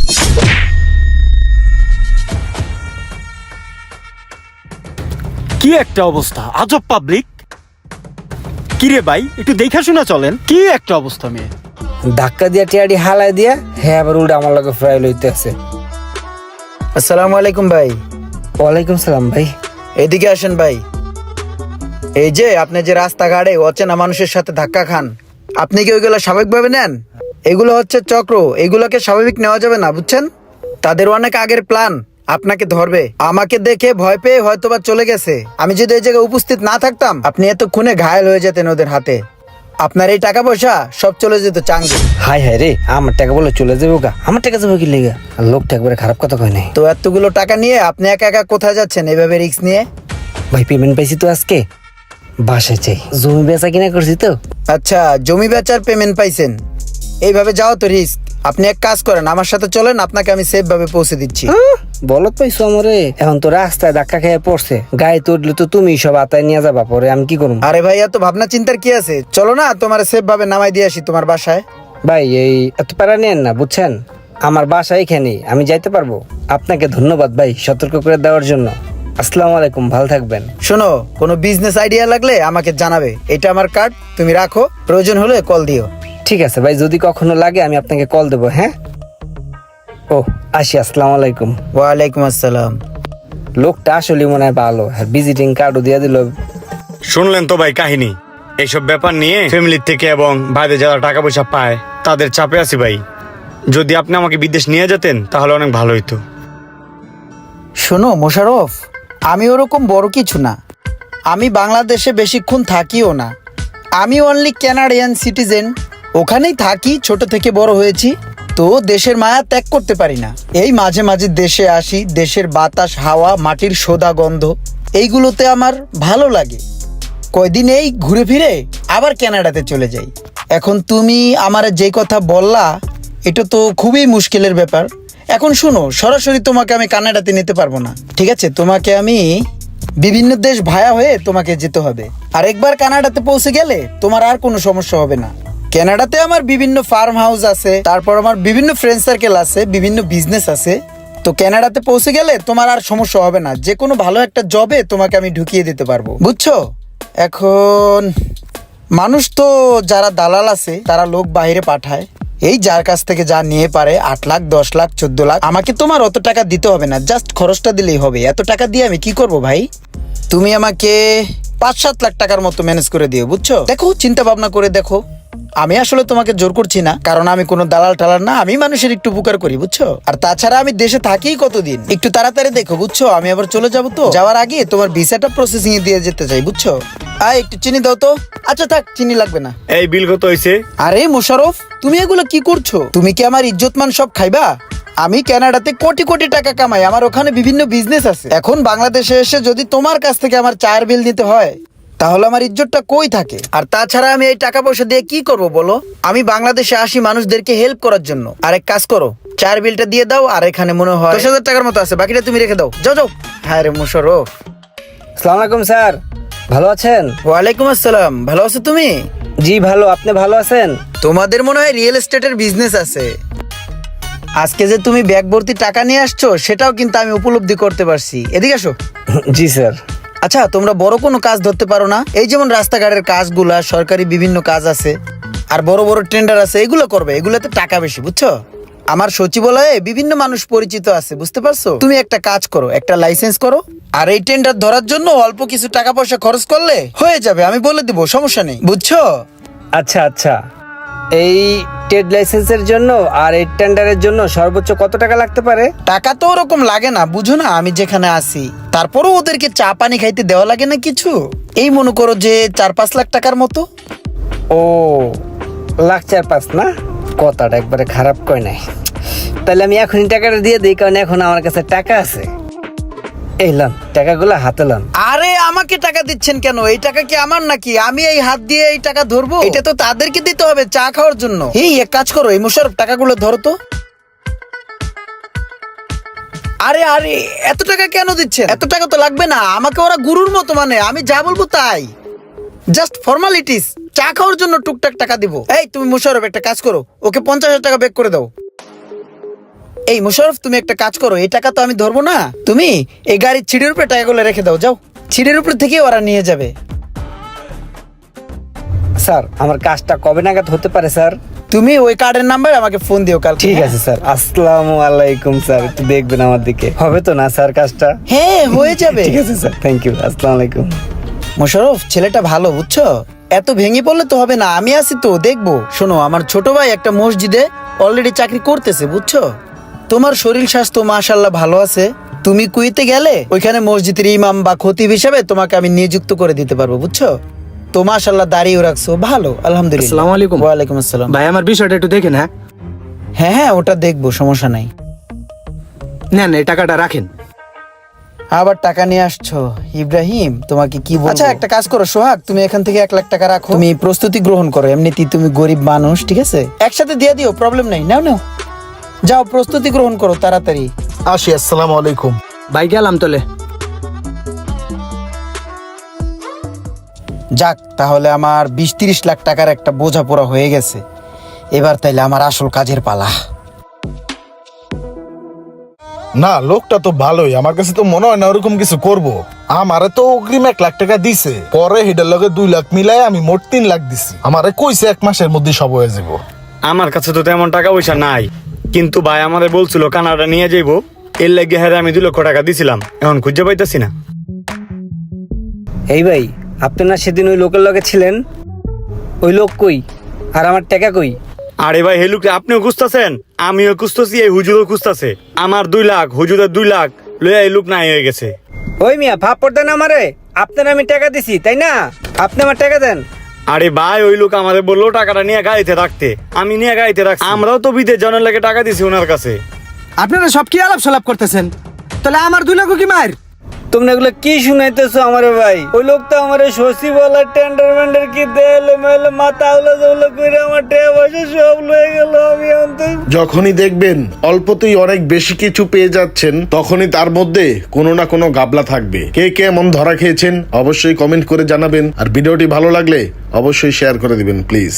কি একটা অবস্থা, আজব পাবলিক। কিরে ভাই, একটু দেখা শোনা চলেন। কি একটা অবস্থা মেয়ে। ধাক্কা দিয়া টিয়াডি হালাই দিয়া হ্যাঁ আবার উল্টা আমার লগে ফ্রাই লইতে আছে। আসসালামু আলাইকুম ভাই। ওয়ালাইকুম সালাম ভাই। এদিকে আসেন ভাই। এই যে আপনি যে রাস্তাঘাটে অচেনা মানুষের সাথে ধাক্কা খান, আপনি কি ওইগুলো স্বাভাবিকভাবে নেন? এগুলো হচ্ছে চক্র, এগুলোকে স্বাভাবিক নেওয়া যাবে না, বুঝছেন? তাদের অনেক আগের প্ল্যান, আপনাকে ধরবে। আমাকে দেখে ভয় পেয়ে হয়তোবা চলে গেছে। আমি যদি এই জায়গায় উপস্থিত না থাকতাম, আপনি এতক্ষণে ঘায়েল হয়ে যেতেন ওদের হাতে। আপনার এই টাকা পয়সা সব চলে যেত চাঙ্গে। হাই হাই রে, আমার টাকা বলে চলে যাবো গা? আমার টাকা যাবো কি লেগা? আর লোকটা একবারে খারাপ কথা কয় নাই। তো এতগুলো টাকা নিয়ে আপনি একা একা কোথায় যাচ্ছেন এইভাবে রিস্ক নিয়ে? ভাই পেমেন্ট পাইছি তো আজকে, বাসায় চাই। জমি বেচা কিনা করছি তো। আচ্ছা, জমি বেচার পেমেন্ট পাইছেন, এইভাবে যাও তো রিস্ক। আপনি এক কাজ করেন, আমার সাথে চলেন, আপনাকে আমি সেফ ভাবে পৌঁছে দিচ্ছি। বলত পাইছো আমারে? এখন তো রাস্তায় ধাক্কা খেয়ে পড়ছে, গায়ে তো উঠলে তো তুমি সব আতায় নিয়ে যাবা, পরে আমি কি করবো? আরে ভাই, এত ভাবনা চিন্তার কি আছে? চলো না, তোমার সেফ ভাবে নামাই দিয়ে আসি তোমার বাসায়। ভাই এই এত প্যারা নেন না, বুঝছেন? আমার বাসা এখানে, আমি যাইতে পারবো। আপনাকে ধন্যবাদ ভাই সতর্ক করে দেওয়ার জন্য। আসসালামু আলাইকুম, ভালো থাকবেন। শোনো, কোনো বিজনেস আইডিয়া লাগলে আমাকে জানাবে। এটা আমার কার্ড, তুমি রাখো, প্রয়োজন হলে কল দিও। ঠিক আছে ভাই, যদি কখনো লাগে আমি আপনাকে কল দেবো। হ্যাঁ, ও আসি। আসসালামু আলাইকুম। ওয়ালাইকুম আসসালাম। লোকটা আসলে মনে হয় ভালো, আর ভিজিটিং কার্ডও দিয়ে দিল। শুনলেন তো ভাই কাহিনী। এইসব ব্যাপার নিয়ে ফ্যামিলির থেকে এবং বাইরে যারা টাকা পয়সা পায় তাদের চাপে আছি ভাই। যদি আপনি আমাকে বিদেশ নিয়ে যেতেন তাহলে অনেক ভালো হইতো। শোনো মোশাররফ, আমি ওরকম বড় কিছু না। আমি বাংলাদেশে বেশিক্ষণ থাকিও না। আমি অনলি ক্যানাডিয়ান সিটিজেন, ওখানেই থাকি, ছোট থেকে বড় হয়েছি। তো দেশের মায়া ত্যাগ করতে পারি না। এই মাঝে মাঝে দেশে আসি, দেশের বাতাস, হাওয়া, মাটির সোদা গন্ধ, এইগুলোতে আমার ভালো লাগে। কয়দিন এই ঘুরে ফিরে আবার কানাডাতে চলে যাই। এখন তুমি আমার যে কথা বললা, এটা তো খুবই মুশকিলের ব্যাপার। এখন শুনো, সরাসরি তোমাকে আমি কানাডাতে নিতে পারবো না, ঠিক আছে? তোমাকে আমি বিভিন্ন দেশ ভায়া হয়ে তোমাকে যেতে হবে। আর একবার কানাডাতে পৌঁছে গেলে তোমার আর কোনো সমস্যা হবে না। কানাডাতে আমার বিভিন্ন ফার্ম হাউস আছে, তারপর আমার বিভিন্ন ফ্রেন্ড সার্কেল আছে, বিভিন্ন বিজনেস আছে। তো কানাডাতে পৌঁছে গেলে তোমার আর সমস্যা হবে না। যে কোনো ভালো একটা জবে তোমাকে আমি ঢুকিয়ে দিতে পারবো, বুঝছো? এখন মানুষ তো যারা দালাল আছে তারা লোক বাইরে পাঠায়, এই যার কাছ থেকে যা নিয়ে পারে, 8 লাখ, 10 লাখ, 14 লাখ। আমাকে তোমার অত টাকা দিতে হবে না, জাস্ট খরচটা দিলেই হবে। এত টাকা দিয়ে আমি কি করব ভাই? তুমি আমাকে 5-7 লাখ টাকার মতো ম্যানেজ করে দিও, বুঝছো? দেখো, চিন্তা ভাবনা করে দেখো। আমি আসলে তোমাকে জোর করছি না, কারণ আমি কোনো দালাল টালাল না। আমি মানুষের একটু উপকার করি, বুঝছো? আর তাছাড়া আমি দেশে থাকি কতদিন, একটু তাড়াতাড়ি দেখো, বুঝছো? আমি আবার চলে যাবো, তো যাওয়ার আগে তোমার ভিসাটা প্রসেসিং এ দিয়ে যেতে চাই, বুঝছো? একটু চিনি দাও তো। আচ্ছা থাক, চিনি লাগবে না। এই বিল কত হয়েছে? আরে মোশাররফ, তুমি এগুলো কি করছো? তুমি কি আমার ইজ্জতমান সব খাইবা? আমি কানাডাতে কোটি কোটি টাকা কামাই, আমার ওখানে বিভিন্ন বিজনেস আছে। এখন বাংলাদেশে এসে যদি তোমার কাছ থেকে আমার চায়ের বিল নিতে হয়, তাহলে আমার ইজ্জতটা কই থাকে? আর তাছাড়া আমি এই টাকা পয়সা দিয়ে কি করব বলো? আমি বাংলাদেশে আসি মানুষদেরকে হেল্প করার জন্য। আর এক কাজ করো, চায়ের বিলটা দিয়ে দাও। আর এখানে মনে হয় 10,000 টাকার মতো আছে, বাকিটা তুমি রেখে দাও। যাও যাও। হ্যাঁ রে মোশাররফ। আসসালামু আলাইকুম স্যার, ভালো আছেন? ওয়ালাইকুম আসসালাম। ভালো আছো তুমি? জি ভালো, আপনি ভালো আছেন? তোমাদের মনে হয় রিয়েল এস্টেটের বিজনেস আছে। আজকে যে তুমি ব্যাগ ভর্তি টাকা নিয়ে আসছো, সেটাও কিন্তু আমি উপলব্ধি করতে পারছি। এদিকে আসো। জি স্যার। আচ্ছা, তোমরা বড় কোনো কাজ ধরতে পারো না? এই যেমন রাস্তাঘাটের কাজগুলা, সরকারি বিভিন্ন কাজ আছে, আর বড় বড় টেন্ডার আছে, এগুলো করবে। এগুলোতে টাকা বেশি, বুঝছো? আমার সচিবালয়ে বিভিন্ন মানুষ পরিচিত আছে, বুঝতে পারছো? তুমি একটা কাজ করো, একটা লাইসেন্স করো, আর এই টেন্ডার ধরার জন্য অল্প কিছু টাকা পয়সা খরচ করলে হয়ে যাবে। আমি বলে দিব, সমস্যা নেই, বুঝছো? আচ্ছা আচ্ছা, এই ট্রেড লাইসেন্সের জন্য আর এই টেন্ডারের জন্য সর্বোচ্চ কত টাকা লাগতে পারে? টাকা তো ওরকম লাগে না, বুঝো না? আমি যেখানে আসি, তারপরও ওদেরকে চা পানি খাইতে দেওয়া লাগে না কিছু। এই মনে করো যে 4-5 লাখ টাকার মতো। ও, লাখ 4-5 না? কথাটা একবারে খারাপ কয় নাই। তাহলে আমি এখনই টাকাটা দিয়ে দিই, কারণ এখন আমার কাছে টাকা আছে। এই লন, টাকাগুলো হাতে লন। আরে আমাকে টাকা দিচ্ছেন কেন? এই টাকা কি আমার নাকি? আমি এই হাত দিয়ে এই টাকা ধরবো? এটা তো তাদেরকে দিতে হবে চা খাওয়ার জন্য। এই এক কাজ করো, এই মোশাররফ, টাকাগুলো ধরো তো। আরে আরে, এত টাকা কেন দিচ্ছেন? এত টাকা তো লাগবে না। আমাকে ওরা গুরুর মতো মানে, আমি যা বলবো তাই। জাস্ট ফর্মালিটিস, চা খাওয়ার জন্য টুকটাক টাকা দিব। এই তুমি মোশাররফ, একটা কাজ করো, ওকে 50,000 টাকা ব্যাক করে দাও। এই মোশাররফ, তুমি একটা কাজ করো, এই টাকা তো আমি ধরবো না, তুমি এই গাড়ির ছিঁড়ের উপরে টাকাগুলো রেখে দাও, যাও। ছিঁড়ের উপর থেকে ওরা নিয়ে যাবে। স্যার আমার কাজটা কবে নাগাদ হতে পারে স্যার? তুমি ওই কার্ডের নাম্বার আমাকে ফোন দিও কাল। ঠিক আছে স্যার। আসসালামু আলাইকুম স্যার, একটু দেখবেন আমার দিকে, হবে তো না স্যার কাজটা? হ্যাঁ, হয়ে যাবে। ঠিক আছে স্যার, থ্যাংক ইউ, আসসালামু আলাইকুম। মোশাররফ, ছেলেটা ভালো, বুঝছো? এত ভেঙে পড়লে তো হবে না, আমি আছি তো, দেখবো। শোনো, আমার ছোট ভাই একটা মসজিদে অলরেডি চাকরি করতেছে, বুঝছো? তোমার শরীর স্বাস্থ্য মাশাআল্লাহ ভালো আছে, তুমি কুইতে গেলে ওইখানে মসজিদের ইমাম বা খতিব হিসাবে তোমাকে আমি নিযুক্ত করে দিতে পারবো, বুঝছো? তো মাশাআল্লাহ দাঁড়িয়ে রাখছো, ভালো, আলহামদুলিল্লাহ। আসসালামু আলাইকুম। ওয়ালাইকুম আসসালাম। ভাই আমার বিষয়টা একটু দেখেন। হ্যাঁ হ্যাঁ হ্যাঁ, ওটা দেখবো, সমস্যা নাই। নেন, এই টাকাটা রাখেন। আবার টাকা নিয়ে আসছো ইব্রাহিম, তোমাকে কি বলবো? আচ্ছা একটা কাজ করো সোহাগ, তুমি এখান থেকে 1 লাখ টাকা রাখো, তুমি প্রস্তুতি গ্রহণ করো, এমনিতেই তুমি গরিব মানুষ, ঠিক আছে? একসাথে দিয়ে দিও, প্রবলেম নাই, নাও নাও, যাও প্রস্তুতি গ্রহণ করো তাড়াতাড়ি। আসি, আসসালামু আলাইকুম। ভাই গেলাম তোলে। যাক, তাহলে আমার 20-30 লাখ টাকার একটা বোঝাপড়া হয়ে গেছে। এবার তাইলে আমার আসল কাজের পালা। না, লোকটা তো ভালোই, আমার কাছে তো মনে হয় না ওরকম কিছু করব। আমারে তো অগ্রিম 1 লাখ টাকা দিছে, পরে হেডের লগে 2 লাখ মিলাই আমি মোট 3 লাখ দিছি। আমারে কইছে 1 মাসের মধ্যে সব হয়ে যাব। আমার কাছে তো তেমন টাকা পয়সা নাই, কিন্তু ভাই আমাদের বলছিল কানাডা নিয়ে যাইবো, এর লাগে হ্যাঁ আমি 2 লক্ষ টাকা দিছিলাম, এখন খুঁজে পাইতেছি না। এই ভাই, আপনি না সেদিন ওই লোকের লগে ছিলেন, ওই লোক কই আর আমার টাকা কই? আরে ভাই হেলুকে আপনিও খুঁজতেছেন, আমিও খুঁজতেছি, এই হুজুরও খুঁজতেছে। আমার 2 লাখ, হুজুরের 2 লাখ লইয়া এই লোক নাই হয়ে গেছে। ওই মিয়া ভাব পড়তেন আমারে, আপনার আমি টাকা দিছি তাই না? আপনি আমার টাকা দেন। আরে ভাই ওই লোক আমাদের বললো টাকাটা নিয়ে গাড়িতে রাখতে, আমি নিয়ে গাড়িতে রাখছি। আমরাও তো বিদেশ জানার লাগে টাকা দিছি ওনার কাছে। আপনারা সব কি আলাপ সালাপ করতেছেন? তাহলে আমার 2 লাখ কি মার? তোমরা এগুলো কি শুনাইতেছো আমারে ভাই? ওই লোক তো আমারে সচিব বলা টেন্ডার মেন্ডার কি দেলে মেলে মাথা উলা জউলা কইরা আমার টাকা পয়সা সব লয়ে গেল। আমি অন্তত যখনই দেখবেন অল্পতেই অনেক বেশি কিছু পেয়ে যাচ্ছেন, তখনই তার মধ্যে কোনো না কোনো গাবলা থাকবে। কে কে এমন ধরা খেয়েছেন অবশ্যই কমেন্ট করে জানাবেন, আর ভিডিওটি ভালো লাগলে অবশ্যই শেয়ার করে দিবেন প্লিজ।